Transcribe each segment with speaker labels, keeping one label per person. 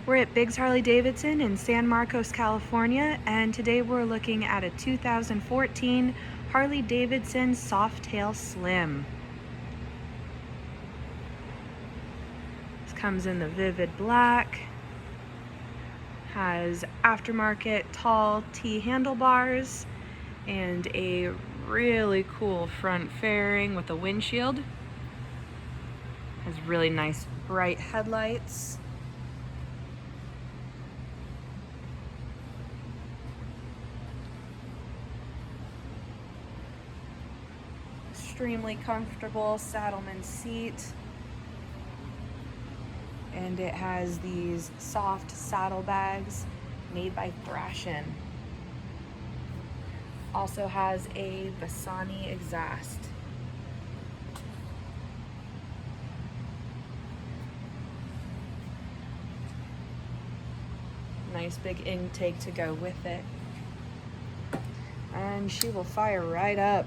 Speaker 1: We're at Biggs Harley Davidson in San Marcos, California, and today we're looking at a 2014 Harley Davidson Softail Slim. This comes in the vivid black, has aftermarket tall T handlebars, and a really cool front fairing with a windshield. Has really nice bright headlights. Extremely comfortable saddleman seat, and it has these soft saddlebags made by Thrashin. Also has a Bassani exhaust. Nice big intake to go with it, and she will fire right up.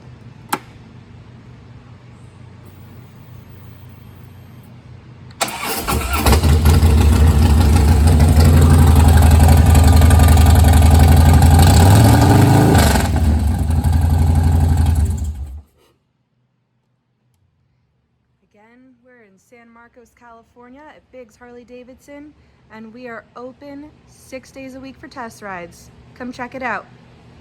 Speaker 1: Again, we're in San Marcos, California at Biggs Harley Davidson, and we are open 6 days a week for test rides. Come check it out.